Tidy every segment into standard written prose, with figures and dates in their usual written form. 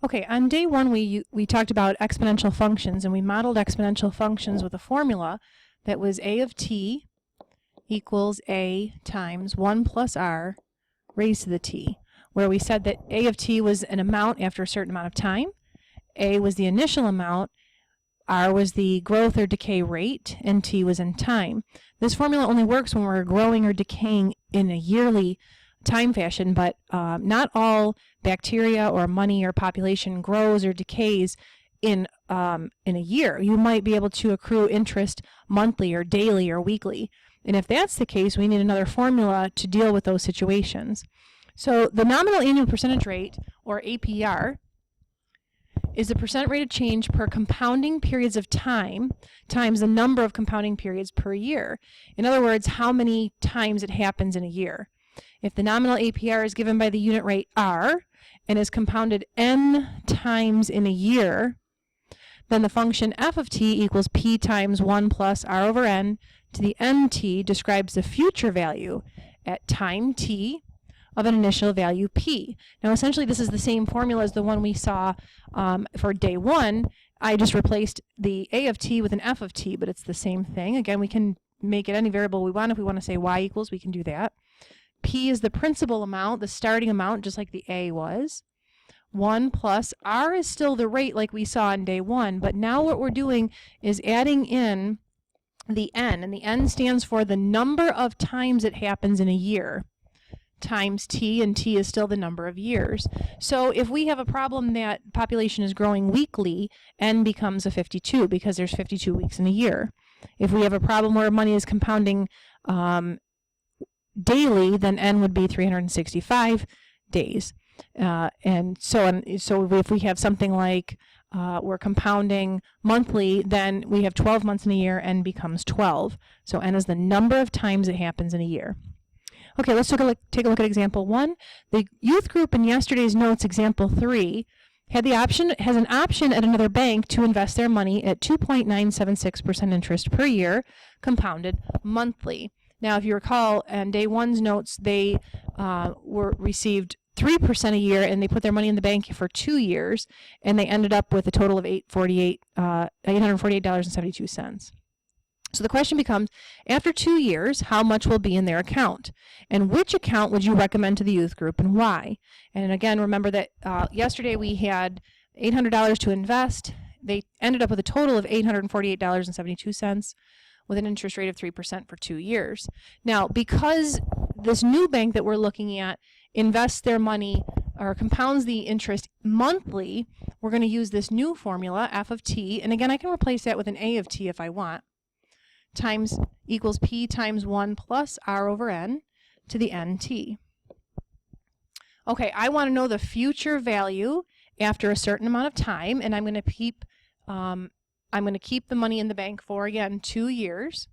Okay, on day one we talked about exponential functions, and we modeled exponential functions with a formula that was a of t equals a times 1 plus r raised to the t, where we said that a of t was an amount after a certain amount of time, a was the initial amount, r was the growth or decay rate, and t was in time. This formula only works when we're growing or decaying in a yearly time fashion, but not all bacteria or money or population grows or decays in a year. You might be able to accrue interest monthly or daily or weekly. And if that's the case, we need another formula to deal with those situations. So the nominal annual percentage rate, or APR, is the percent rate of change per compounding periods of time times the number of compounding periods per year. In other words, how many times it happens in a year. If the nominal APR is given by the unit rate r and is compounded n times in a year, then the function f of t equals p times 1 plus r over n to the nt describes the future value at time t of an initial value p. Now essentially this is the same formula as the one we saw for day one. I just replaced the a of t with an f of t, but it's the same thing. Again, we can make it any variable we want. If we want to say y equals, we can do that. P is the principal amount, the starting amount, just like the A was. 1 plus R is still the rate like we saw in day one, but now what we're doing is adding in the N, and the N stands for the number of times it happens in a year, times T, and T is still the number of years. So if we have a problem that population is growing weekly, N becomes a 52 because there's 52 weeks in a year. If we have a problem where money is compounding daily, then N would be 365 days. And so if we have something like we're compounding monthly, then we have 12 months in a year, N becomes 12. So N is the number of times it happens in a year. Okay, let's take a look at example 1. The youth group in yesterday's notes, example 3, has an option at another bank to invest their money at 2.976% interest per year, compounded monthly. Now, if you recall, on day one's notes, they received 3% a year, and they put their money in the bank for 2 years, and they ended up with a total of $848.72. So the question becomes, after 2 years, how much will be in their account? And which account would you recommend to the youth group, and why? And again, remember that yesterday we had $800 to invest. They ended up with a total of $848.72 with an interest rate of 3% for 2 years. Now, because this new bank that we're looking at invests their money or compounds the interest monthly, we're going to use this new formula, f of t, and again, I can replace that with an a of t if I want, times equals p times 1 plus r over n to the nt. Okay, I want to know the future value after a certain amount of time, and I'm going to keep the money in the bank for, again, 2 years.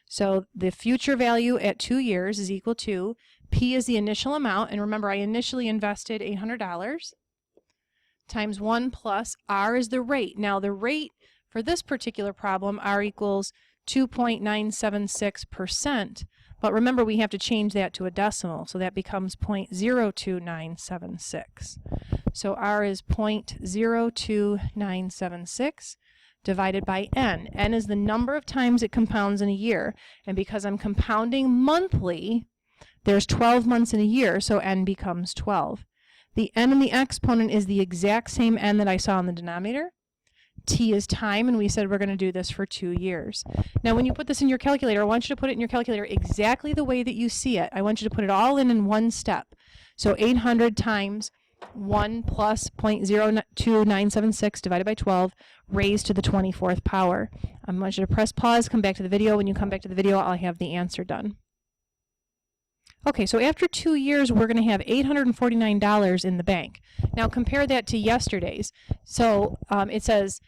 So the future value at 2 years is equal to P is the initial amount, and remember I initially invested $800, times 1 plus R is the rate. Now the rate for this particular problem, R equals 2.976%, but remember we have to change that to a decimal, so that becomes 0.02976. So R is 0.02976 divided by N. N is the number of times it compounds in a year, and because I'm compounding monthly, there's 12 months in a year, so N becomes 12. The N in the exponent is the exact same N that I saw in the denominator. T is time, and we said we're going to do this for 2 years. Now when you put this in your calculator, I want you to put it in your calculator exactly the way that you see it. I want you to put it all in one step. So 800 times 1 plus 0.02976 divided by 12 raised to the 24th power. I want you to press pause, come back to the video. When you come back to the video, I'll have the answer done. Okay, so after 2 years, we're going to have $849 in the bank. Now compare that to yesterday's. So it says,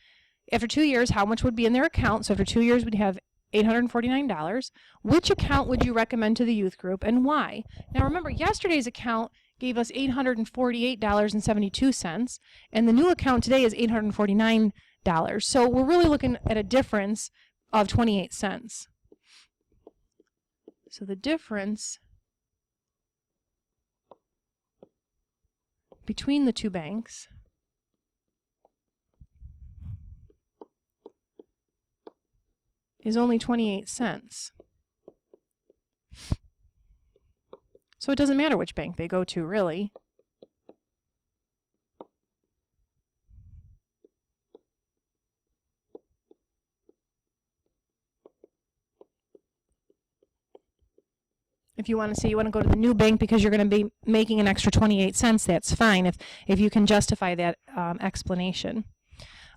after 2 years, how much would be in their account? So after 2 years, we'd have $849. Which account would you recommend to the youth group, and why? Now remember, yesterday's account gave us $848.72, and the new account today is $849. So we're really looking at a difference of 28 cents. So the difference between the two banks is only 28 cents. So it doesn't matter which bank they go to, really. If you want to say you want to go to the new bank because you're going to be making an extra 28 cents, that's fine if you can justify that explanation.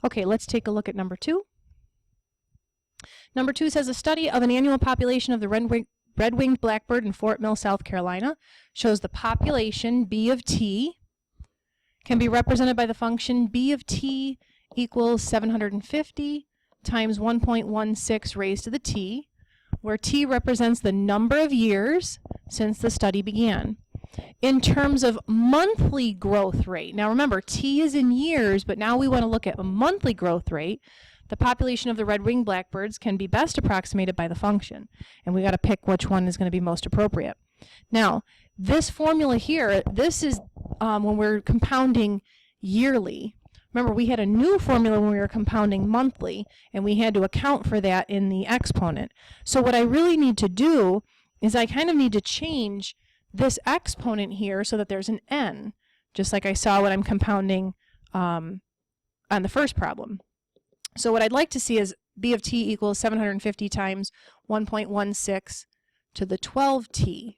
Okay, let's take a look at number 2. Number 2 says a study of an annual population of the red-winged blackbird in Fort Mill, South Carolina shows the population B of t can be represented by the function B of t equals 750 times 1.16 raised to the t, where t represents the number of years since the study began. In terms of monthly growth rate, now remember t is in years, but now we want to look at a monthly growth rate. The population of the red-winged blackbirds can be best approximated by the function, and we got to pick which one is going to be most appropriate. Now, this formula here, this is when we're compounding yearly. Remember, we had a new formula when we were compounding monthly, and we had to account for that in the exponent. So what I really need to do is I kind of need to change this exponent here so that there's an n, just like I saw when I'm compounding on the first problem. So what I'd like to see is B of t equals 750 times 1.16 to the 12t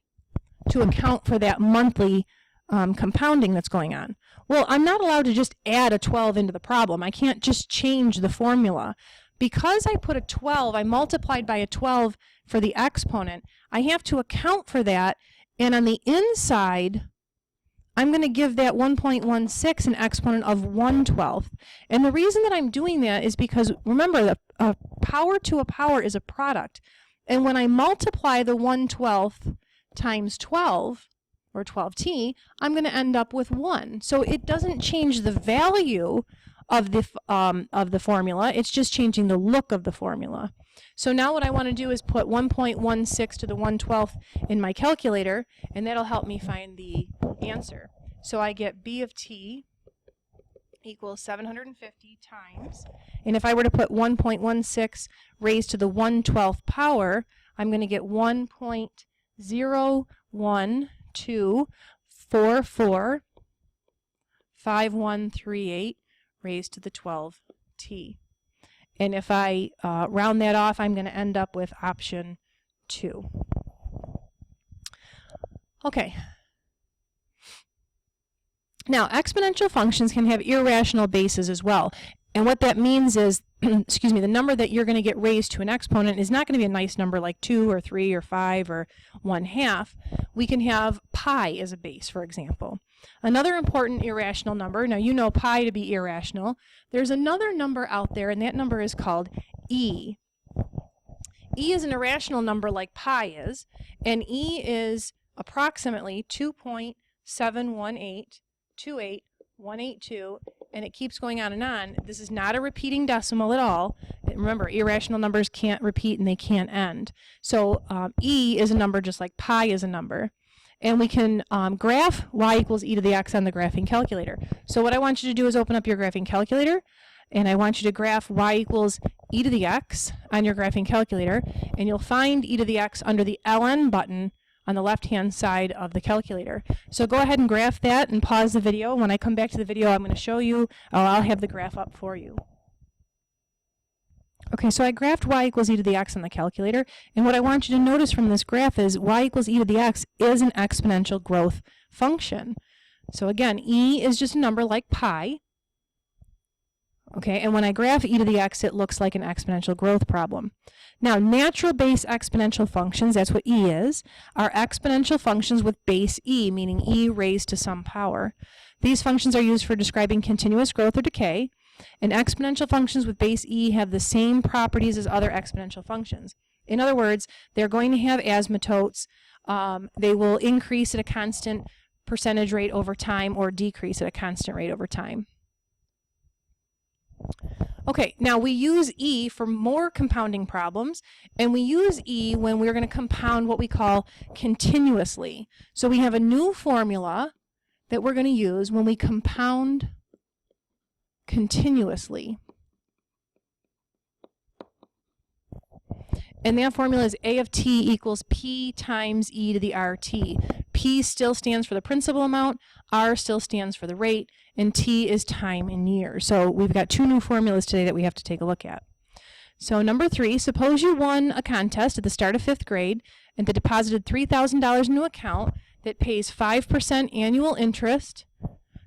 to account for that monthly compounding that's going on. Well, I'm not allowed to just add a 12 into the problem. I can't just change the formula. Because I put a 12, I multiplied by a 12 for the exponent, I have to account for that, and on the inside, I'm going to give that 1.16 an exponent of 1/12. And the reason that I'm doing that is because, remember, that a power to a power is a product. And when I multiply the 1/12 times 12, or 12t, I'm going to end up with 1. So it doesn't change the value of the formula, it's just changing the look of the formula. So now what I want to do is put 1.16 to the 1/12 in my calculator, and that'll help me find the answer. So I get B of t equals 750 times, and if I were to put 1.16 raised to the 1/12 power, I'm going to get 1.012445138 raised to the 12t. And if I round that off, I'm going to end up with option 2. Okay. Now, exponential functions can have irrational bases as well. And what that means is, excuse me, the number that you're going to get raised to an exponent is not going to be a nice number like 2 or 3 or 5 or 1/2. We can have pi as a base, for example. Another important irrational number, now you know pi to be irrational. There's another number out there, and that number is called e. E is an irrational number like pi is, and e is approximately 2.71828182, and it keeps going on and on. This is not a repeating decimal at all. Remember, irrational numbers can't repeat and they can't end. So e is a number just like pi is a number. And we can graph y equals e to the x on the graphing calculator. So what I want you to do is open up your graphing calculator, and I want you to graph y equals e to the x on your graphing calculator, and you'll find e to the x under the ln button on the left-hand side of the calculator. So go ahead and graph that and pause the video. When I come back to the video, I'm going to show you, I'll have the graph up for you. Okay, so I graphed y equals e to the x on the calculator, and what I want you to notice from this graph is y equals e to the x is an exponential growth function. So again, e is just a number like pi. Okay, and when I graph e to the x, it looks like an exponential growth problem. Now, natural base exponential functions, that's what e is, are exponential functions with base e, meaning e raised to some power. These functions are used for describing continuous growth or decay, and exponential functions with base e have the same properties as other exponential functions. In other words, they're going to have asymptotes. They will increase at a constant percentage rate over time or decrease at a constant rate over time. Okay, now we use e for more compounding problems, and we use e when we're going to compound what we call continuously. So we have a new formula that we're going to use when we compound continuously. And that formula is A of t equals P times e to the RT. P still stands for the principal amount, R still stands for the rate, and T is time in years. So we've got two new formulas today that we have to take a look at. So number 3, suppose you won a contest at the start of 5th grade and they deposited $3,000 into an account that pays 5% annual interest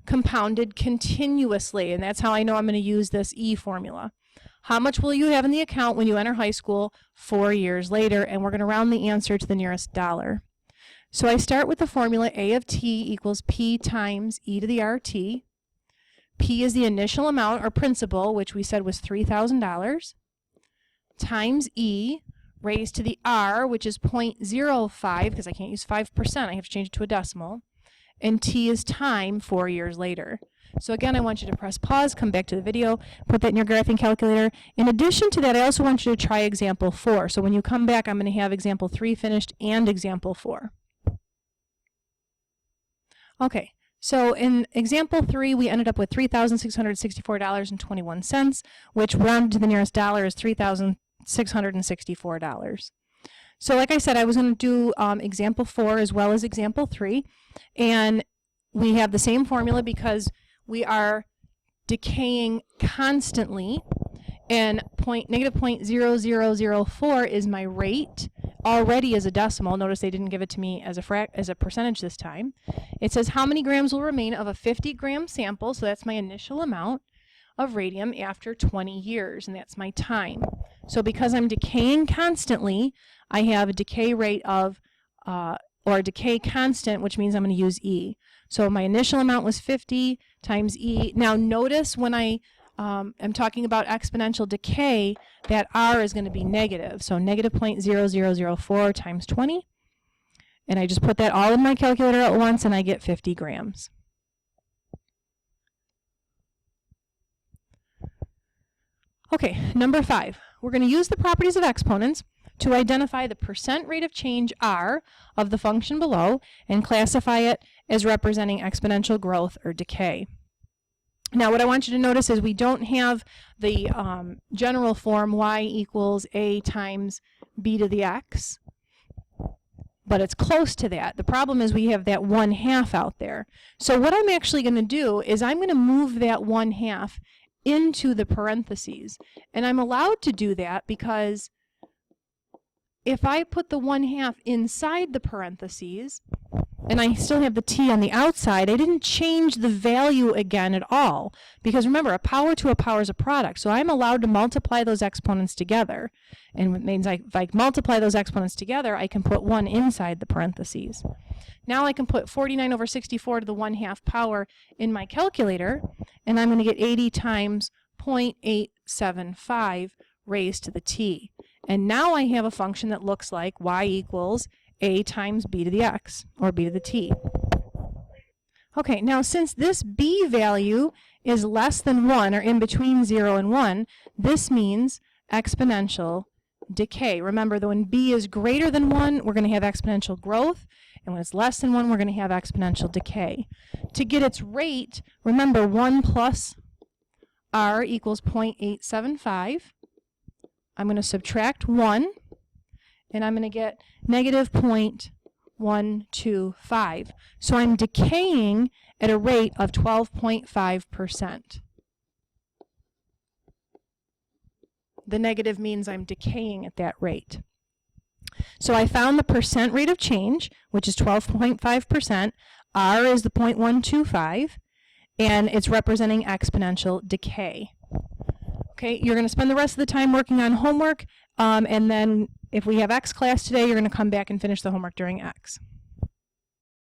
compounded continuously. And that's how I know I'm going to use this E formula. How much will you have in the account when you enter high school 4 years later? And we're going to round the answer to the nearest dollar. So I start with the formula A of t equals P times e to the RT. P is the initial amount or principal, which we said was $3,000, times e raised to the R, which is 0.05, because I can't use 5%, I have to change it to a decimal, and T is time 4 years later. So again, I want you to press pause, come back to the video, put that in your graphing calculator. In addition to that, I also want you to try example 4. So when you come back, I'm going to have example 3 finished and example 4. Okay, so in example 3, we ended up with $3,664.21, which rounded to the nearest dollar is $3,664. So like I said, I was going to do example 4 as well as example 3, and we have the same formula because we are decaying constantly, and negative 0.0004 is my rate, already as a decimal. Notice they didn't give it to me as a percentage this time. It says how many grams will remain of a 50-gram sample, so that's my initial amount of radium after 20 years, and that's my time. So because I'm decaying constantly, I have a decay rate of, or a decay constant, which means I'm going to use E. So my initial amount was 50 times E. Now notice when I am talking about exponential decay, that R is going to be negative. So negative 0.0004 times 20. And I just put that all in my calculator at once and I get 50 grams. Okay, number 5. We're going to use the properties of exponents to identify the percent rate of change R of the function below and classify it as representing exponential growth or decay. Now what I want you to notice is we don't have the general form y equals a times b to the x, but it's close to that. The problem is we have that 1/2 out there. So what I'm actually going to do is I'm going to move that 1/2 into the parentheses. And I'm allowed to do that because if I put the 1/2 inside the parentheses, and I still have the t on the outside, I didn't change the value again at all. Because remember, a power to a power is a product. So I'm allowed to multiply those exponents together. And it means if I multiply those exponents together, I can put 1 inside the parentheses. Now I can put 49 over 64 to the 1/2 power in my calculator, and I'm going to get 80 times 0.875 raised to the t. And now I have a function that looks like y equals a times b to the x, or b to the t. Okay, now since this b value is less than 1, or in between 0 and 1, this means exponential decay. Remember that when b is greater than 1, we're going to have exponential growth, and when it's less than 1, we're going to have exponential decay. To get its rate, remember 1 plus r equals 0.875. I'm going to subtract 1, and I'm going to get negative 0.125. So I'm decaying at a rate of 12.5%. The negative means I'm decaying at that rate. So I found the percent rate of change, which is 12.5%. R is the 0.125, and it's representing exponential decay. Okay, you're going to spend the rest of the time working on homework, and then if we have X class today, you're going to come back and finish the homework during X.